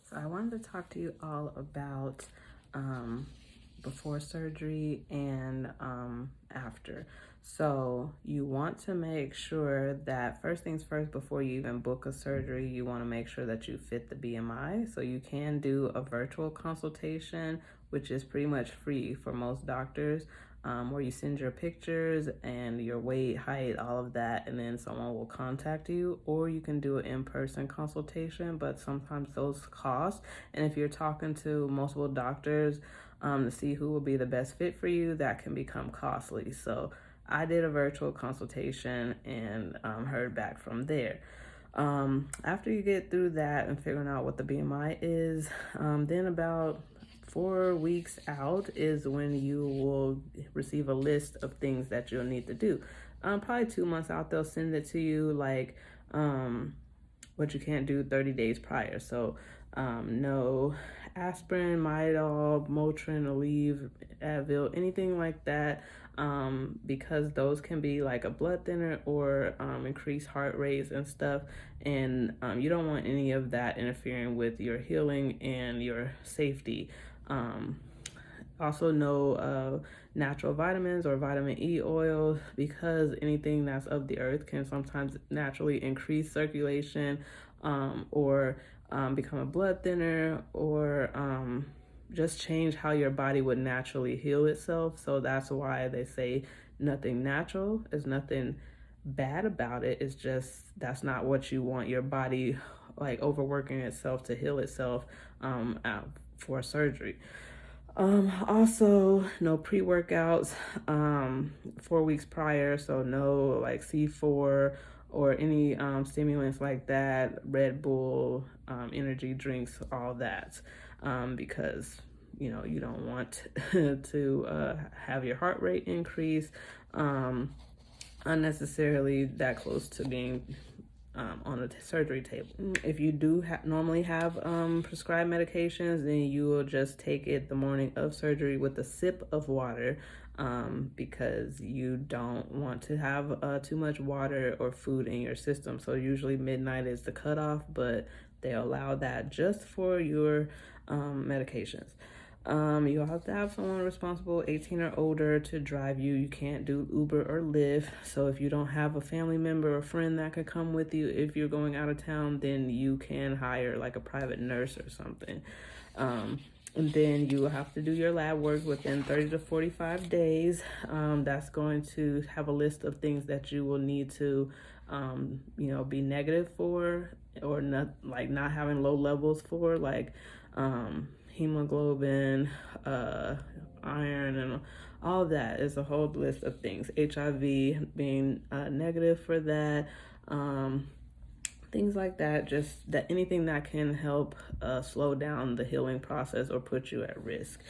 So I wanted to talk to you all about before surgery and after. So you want to make sure that first things first, before you even book a surgery, you want to make sure that you fit the BMI. So you can do a virtual consultation, which is pretty much free for most doctors. Where you send your pictures and your weight, height, all of that, and then someone will contact you, or you can do an in-person consultation, but sometimes those cost. And if you're talking to multiple doctors to see who will be the best fit for you, that can become costly. So I did a virtual consultation and heard back from there. After you get through that and figuring out what the BMI is, then about 4 weeks out is when you will receive a list of things that you'll need to do. Probably 2 months out, they'll send it to you, like what you can't do 30 days prior. So no aspirin, Midol, Motrin, Aleve, Advil, anything like that, because those can be like a blood thinner or increase heart rates and stuff. And you don't want any of that interfering with your healing and your safety. Also no natural vitamins or vitamin E oil, because anything that's of the earth can sometimes naturally increase circulation or become a blood thinner, or just change how your body would naturally heal itself. So that's why they say nothing natural. Is nothing bad about it. It's just that's not what you want your body, like, overworking itself to heal itself for surgery. Also, no pre-workouts 4 weeks prior, so no like C4 or any stimulants like that, Red Bull, energy drinks, all that, because you know you don't want to have your heart rate increase unnecessarily that close to being on a surgery table. If you do normally have prescribed medications, then you will just take it the morning of surgery with a sip of water, because you don't want to have too much water or food in your system. So usually midnight is the cutoff, but they allow that just for your medications. You'll have to have someone responsible, 18 or older, to drive you. You can't do Uber or Lyft. So if you don't have a family member or friend that could come with you if you're going out of town, then you can hire like a private nurse or something. And then you will have to do your lab work within 30 to 45 days. That's going to have a list of things that you will need to, be negative for, or not having low levels for, like hemoglobin, iron, and all that. Is a whole list of things. HIV being negative for that. Things like that, just that anything that can help slow down the healing process or put you at risk.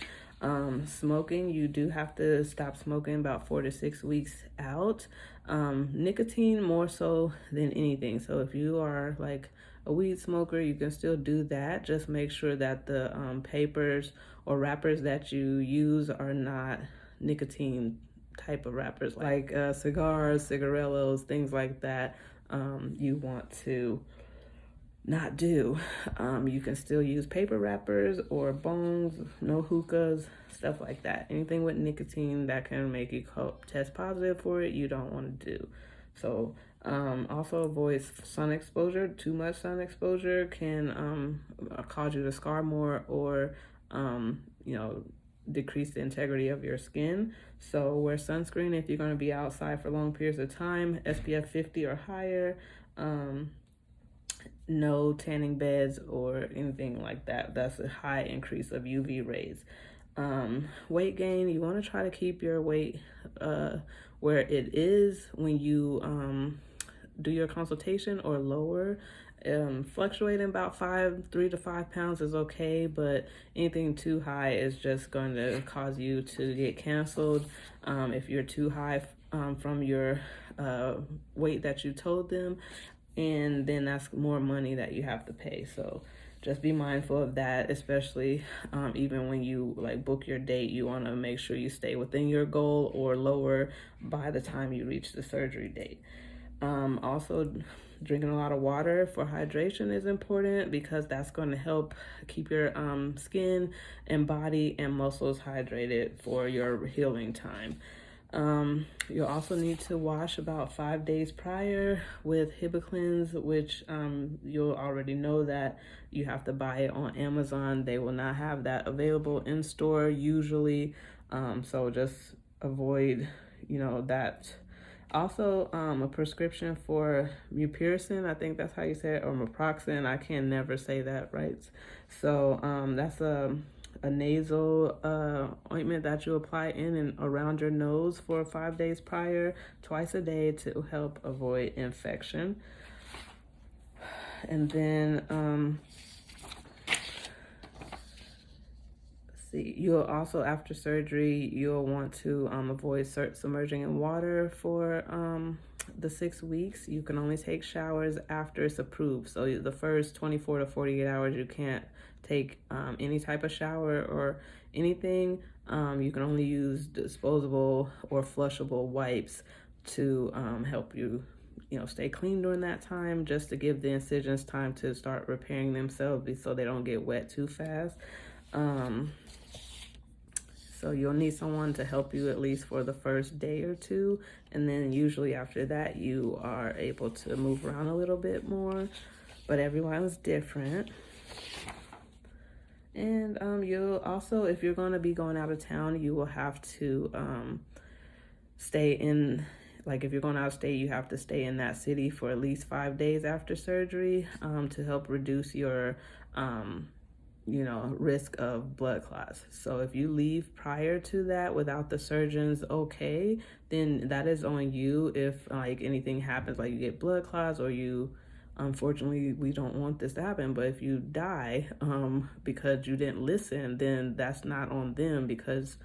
Smoking, you do have to stop smoking about 4 to 6 weeks out. Nicotine more so than anything. So if you are like a weed smoker, you can still do that. Just make sure that the papers or wrappers that you use are not nicotine type of wrappers, like cigars, cigarillos, things like that. You want to not do. You can still use paper wrappers or bongs, no hookahs, stuff like that. Anything with nicotine that can make you test positive for it, you don't want to do. So also avoid sun exposure. Too much sun exposure can cause you to scar more, or decrease the integrity of your skin. So wear sunscreen if you're going to be outside for long periods of time, SPF 50 or higher. No tanning beds or anything like that. That's a high increase of UV rays. Weight gain, you want to try to keep your weight where it is when you do your consultation, or lower. Fluctuating about 3 to 5 pounds is okay, but anything too high is just going to cause you to get canceled. If you're too high from your weight that you told them, and then that's more money that you have to pay. So just be mindful of that, especially even when you like book your date. You want to make sure you stay within your goal or lower by the time you reach the surgery date. Also, Drinking a lot of water for hydration is important because that's going to help keep your skin and body and muscles hydrated for your healing time. You'll also need to wash about 5 days prior with Hibiclens, which you'll already know that you have to buy it on Amazon. They will not have that available in store usually, so just avoid, that. Also, a prescription for mupirocin, I think that's how you say it, or naproxen. I can never say that right. So that's a nasal ointment that you apply in and around your nose for 5 days prior, twice a day, to help avoid infection. And then you'll also, after surgery, you'll want to avoid submerging in water for the 6 weeks. You can only take showers after it's approved. So the first 24 to 48 hours, you can't take any type of shower or anything. You can only use disposable or flushable wipes to help you, stay clean during that time, just to give the incisions time to start repairing themselves so they don't get wet too fast. So you'll need someone to help you at least for the first day or two. And then usually after that, you are able to move around a little bit more. But everyone's different. And you'll also, if you're going to be going out of town, you will have to stay in, like if you're going out of state, you have to stay in that city for at least 5 days after surgery to help reduce your risk of blood clots. So if you leave prior to that without the surgeon's okay, then that is on you. If like anything happens, like you get blood clots or you, unfortunately, we don't want this to happen, but if you die because you didn't listen, then that's not on them because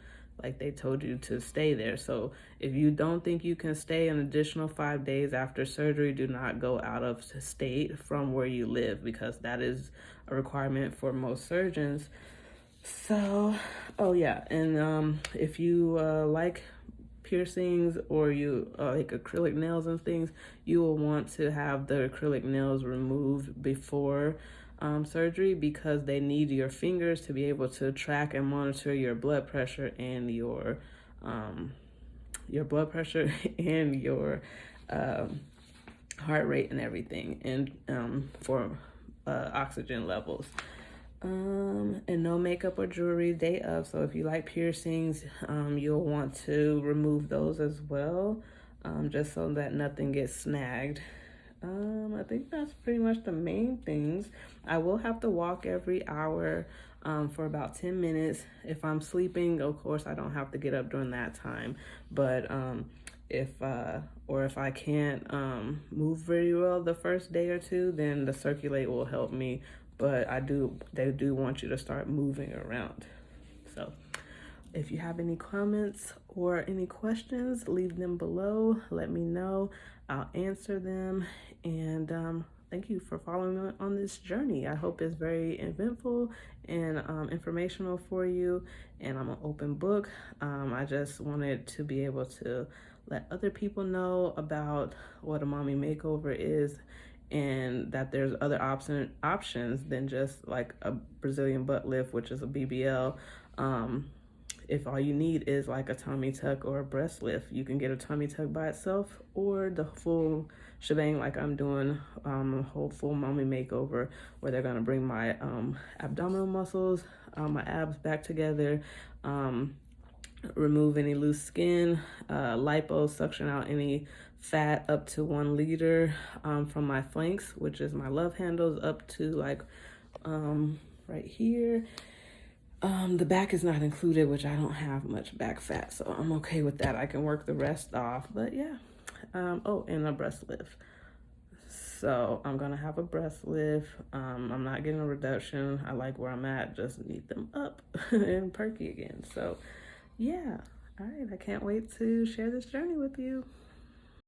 like they told you to stay there. So if you don't think you can stay an additional 5 days after surgery, do not go out of state from where you live because that is a requirement for most surgeons. So, and if you like piercings or you like acrylic nails and things, you will want to have the acrylic nails removed before surgery because they need your fingers to be able to track and monitor your blood pressure and your blood pressure and your heart rate and everything, and for oxygen levels. And no makeup or jewelry day of. So if you like piercings, you'll want to remove those as well, just so that nothing gets snagged. I think that's pretty much the main things. I will have to walk every hour for about 10 minutes. If I'm sleeping, of course, I don't have to get up during that time. But if I can't move very well the first day or two, then the Circulate will help me. But they do want you to start moving around. So if you have any comments or any questions, leave them below. Let me know. I'll answer them. And thank you for following me on this journey. I hope it's very eventful and informational for you. And I'm an open book. I just wanted to be able to let other people know about what a mommy makeover is, and that there's other options than just like a Brazilian butt lift, which is a BBL. If all you need is like a tummy tuck or a breast lift, you can get a tummy tuck by itself or the full shebang like I'm doing, a whole full mommy makeover where they're gonna bring my abdominal muscles, my abs back together, remove any loose skin, liposuction out any fat up to 1 liter from my flanks, which is my love handles, up to like right here. The back is not included, which I don't have much back fat, so I'm okay with that. I can work the rest off, but yeah. And a breast lift. So I'm gonna have a breast lift. I'm not getting a reduction. I like where I'm at, just need them up and perky again. So yeah, all right, I can't wait to share this journey with you.